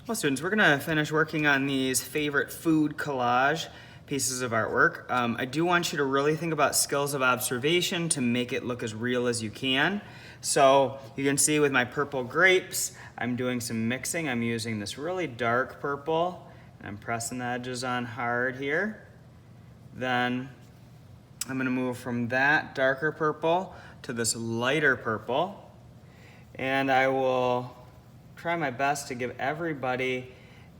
Well, students, we're gonna finish working on these favorite food collage pieces of artwork. I do want you to really think about skills of observation to make it look as real as you can. So you can see with my purple grapes, I'm doing some mixing. I'm using this really dark purple, and I'm pressing the edges on hard here. Then I'm gonna move from that darker purple to this lighter purple, and I will try my best to give everybody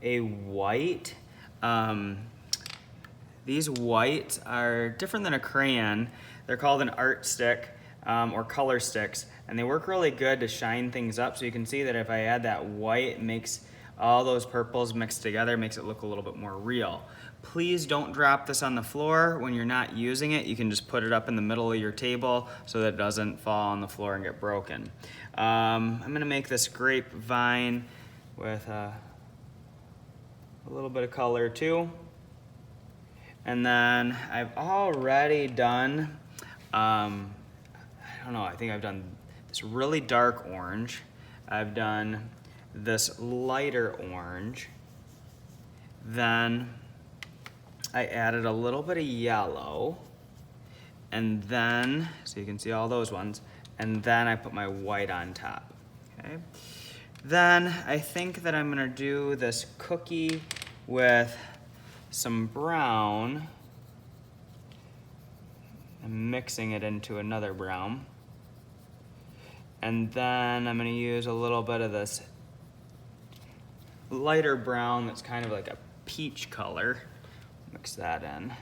a white. These whites are different than a crayon. They're called an art stick or color sticks, and they work really good to shine things up. So you can see that if I add that white, it makes all those purples mixed together, makes it look a little bit more real. Please don't drop this on the floor when you're not using it. You can just put it up in the middle of your table so that it doesn't fall on the floor and get broken. I'm gonna make this grapevine with a little bit of color too. And then I've already done, I don't know, I think I've done this really dark orange. I've done this lighter orange. Then I added a little bit of yellow. And then, so you can see all those ones. And then I put my white on top, okay? Then I think that I'm gonna do this cookie with some brown. I'm mixing it into another brown. And then I'm gonna use a little bit of this lighter brown that's kind of like a peach color. Mix that in.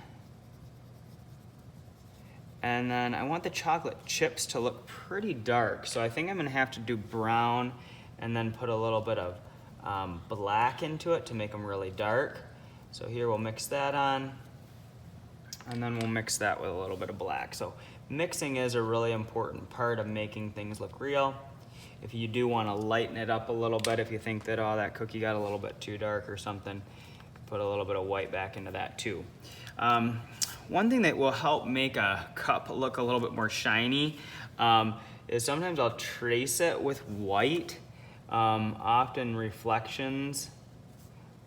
And then I want the chocolate chips to look pretty dark. So I think I'm gonna have to do brown and then put a little bit of black into it to make them really dark. So here we'll mix that on, and then we'll mix that with a little bit of black. So mixing is a really important part of making things look real. If you do wanna lighten it up a little bit, if you think that, oh, that cookie got a little bit too dark or something, put a little bit of white back into that too. One thing that will help make a cup look a little bit more shiny is sometimes I'll trace it with white. Often reflections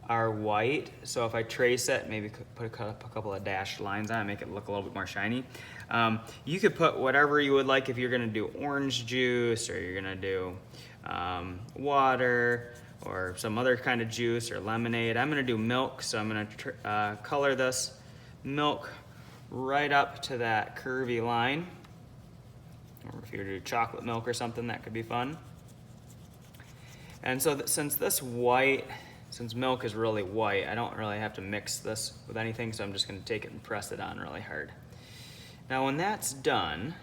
are white, so if I trace it, maybe put a couple of dashed lines on it, make it look a little bit more shiny. You could put whatever you would like if you're gonna do orange juice, or you're gonna do water, or some other kind of juice, or lemonade. I'm gonna do milk, so I'm gonna color this milk right up to that curvy line. Or if you were to do chocolate milk or something, that could be fun. And so since milk is really white, I don't really have to mix this with anything, so I'm just gonna take it and press it on really hard. Now when that's done,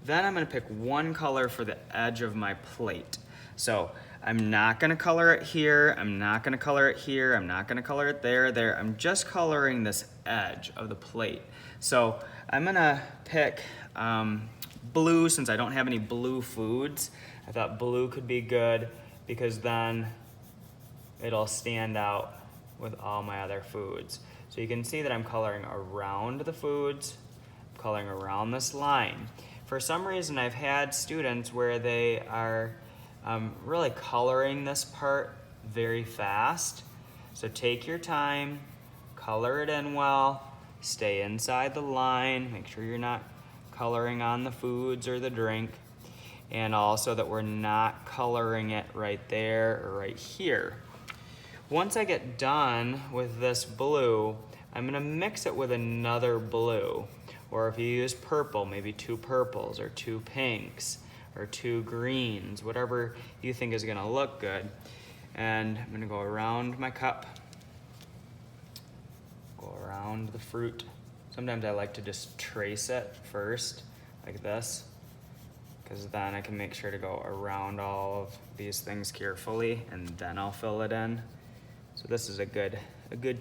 then I'm gonna pick one color for the edge of my plate. So I'm not gonna color it here, I'm not gonna color it here, I'm not gonna color it there. I'm just coloring this edge of the plate. So I'm gonna pick blue, since I don't have any blue foods. I thought blue could be good because then it'll stand out with all my other foods. So you can see that I'm coloring around the foods, I'm coloring around this line. For some reason, I've had students where they are really coloring this part very fast. So take your time, color it in well, stay inside the line, make sure you're not coloring on the foods or the drink, and also that we're not coloring it right there or right here. Once I get done with this blue, I'm gonna mix it with another blue. Or if you use purple, maybe two purples or two pinks or two greens, whatever you think is gonna look good. And I'm gonna go around my cup, go around the fruit. Sometimes I like to just trace it first, like this, because then I can make sure to go around all of these things carefully, and then I'll fill it in. So this is a good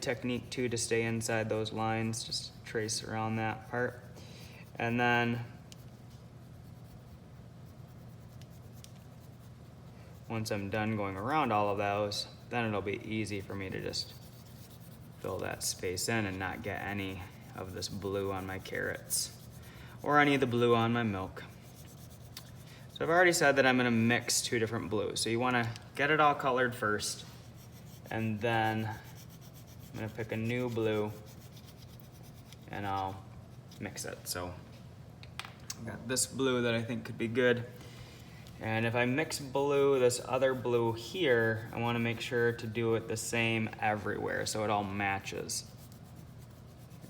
technique too, to stay inside those lines, just trace around that part. And then once I'm done going around all of those, then it'll be easy for me to just fill that space in and not get any of this blue on my carrots or any of the blue on my milk. So I've already said that I'm gonna mix two different blues. So you wanna get it all colored first, And then I'm gonna pick a new blue and I'll mix it. So I've got this blue that I think could be good. And if I mix blue, this other blue here, I wanna make sure to do it the same everywhere so it all matches.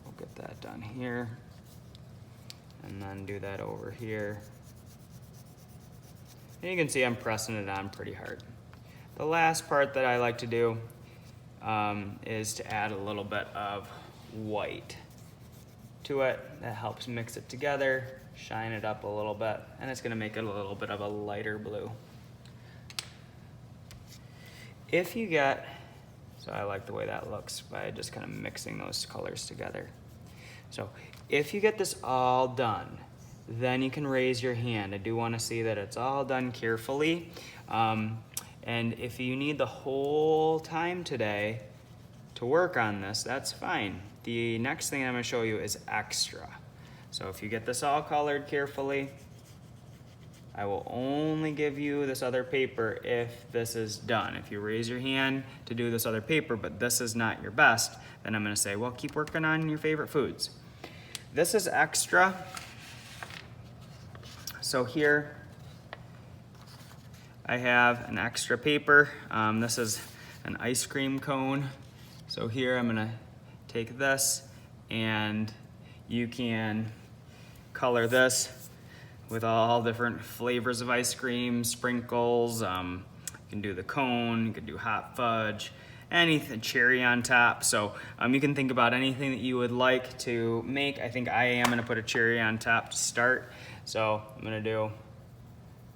We'll get that done here. And then do that over here. And you can see I'm pressing it on pretty hard. The last part that I like to do is to add a little bit of white to it. That helps mix it together, shine it up a little bit, and it's gonna make it a little bit of a lighter blue. If you get, so I like the way that looks by just kind of mixing those colors together. So if you get this all done, then you can raise your hand. I do want to see that it's all done carefully. And if you need the whole time today to work on this, that's fine. The next thing I'm going to show you is extra. So if you get this all colored carefully, I will only give you this other paper if this is done. If you raise your hand to do this other paper, but this is not your best, then I'm gonna say, well, keep working on your favorite foods. This is extra. So here, I have an extra paper. This is an ice cream cone. So here I'm gonna take this and you can color this with all different flavors of ice cream, sprinkles. You can do the cone, you can do hot fudge, anything, cherry on top. So you can think about anything that you would like to make. I think I am gonna put a cherry on top to start. So I'm gonna do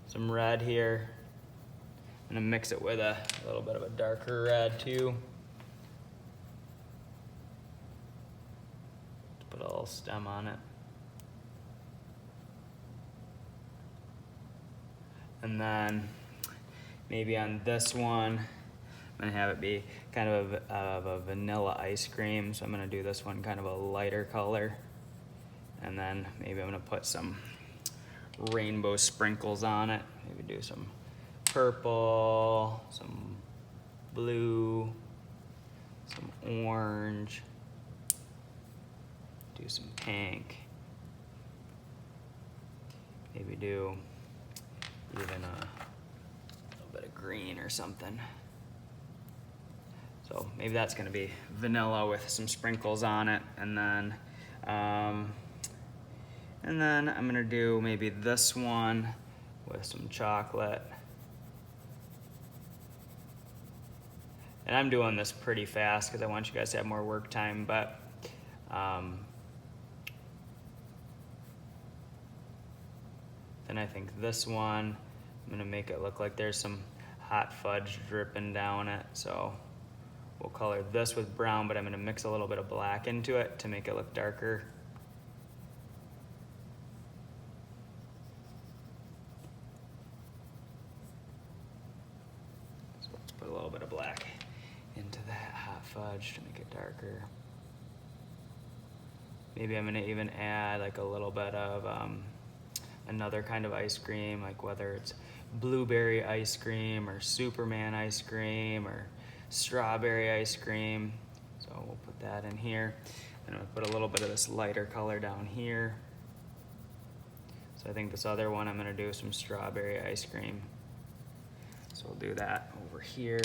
some red here. I'm gonna mix it with a little bit of a darker red too. Put a little stem on it. And then maybe on this one, I'm gonna have it be kind of a vanilla ice cream. So I'm gonna do this one kind of a lighter color. And then maybe I'm gonna put some rainbow sprinkles on it. Maybe do some purple, some blue, some orange, do some pink. Maybe do even a little bit of green or something. So maybe that's gonna be vanilla with some sprinkles on it. And then I'm gonna do maybe this one with some chocolate. And I'm doing this pretty fast because I want you guys to have more work time, but then I think this one, I'm gonna make it look like there's some hot fudge dripping down it. So we'll color this with brown, but I'm gonna mix a little bit of black into it to make it look darker. So let's put a little bit of black into that hot fudge to make it darker. Maybe I'm gonna even add like a little bit of another kind of ice cream, like whether it's blueberry ice cream or Superman ice cream or strawberry ice cream. So we'll put that in here. And I'm gonna put a little bit of this lighter color down here. So I think this other one I'm gonna do some strawberry ice cream. So we'll do that over here.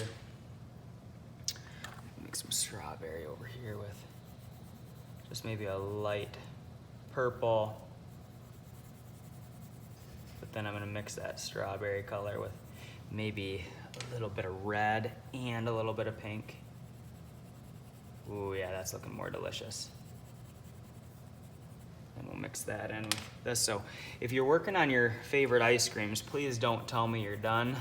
Make some strawberry over here with just maybe a light purple. But then I'm gonna mix that strawberry color with maybe a little bit of red and a little bit of pink. Ooh, yeah, that's looking more delicious. And we'll mix that in with this. So if you're working on your favorite ice creams, please don't tell me you're done.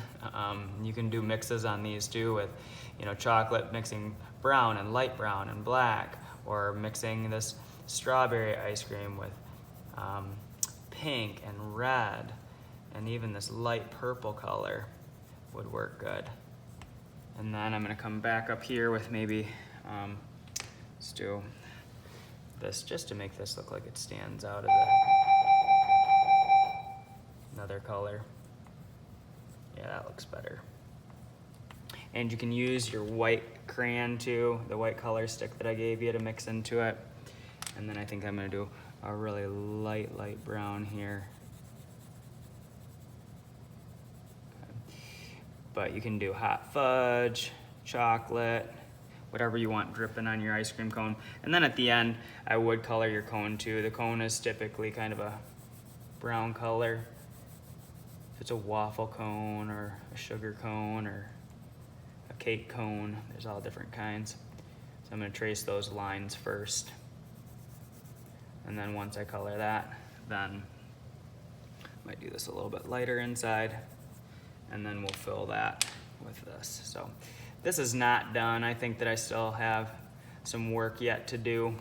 You can do mixes on these too with, you know, chocolate mixing brown and light brown and black, or mixing this strawberry ice cream with pink and red, and even this light purple color would work good. And then I'm gonna come back up here with maybe, let's do this just to make this look like it stands out of another color. Yeah, that looks better. And you can use your white crayon too, the white color stick that I gave you to mix into it. And then I think I'm gonna do a really light brown here. Okay. But you can do hot fudge, chocolate, whatever you want dripping on your ice cream cone. And then at the end, I would color your cone too. The cone is typically kind of a brown color. If it's a waffle cone or a sugar cone or a cake cone, there's all different kinds. So I'm gonna trace those lines first. And then once I color that, then I might do this a little bit lighter inside, and then we'll fill that with this. So this is not done. I think that I still have some work yet to do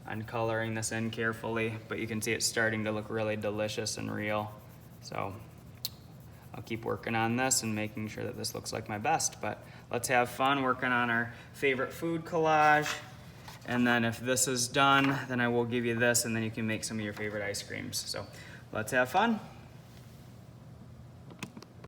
on coloring this in carefully, but you can see it's starting to look really delicious and real. So I'll keep working on this and making sure that this looks like my best, but let's have fun working on our favorite food collage. And then if this is done, then I will give you this, and then you can make some of your favorite ice creams. So let's have fun.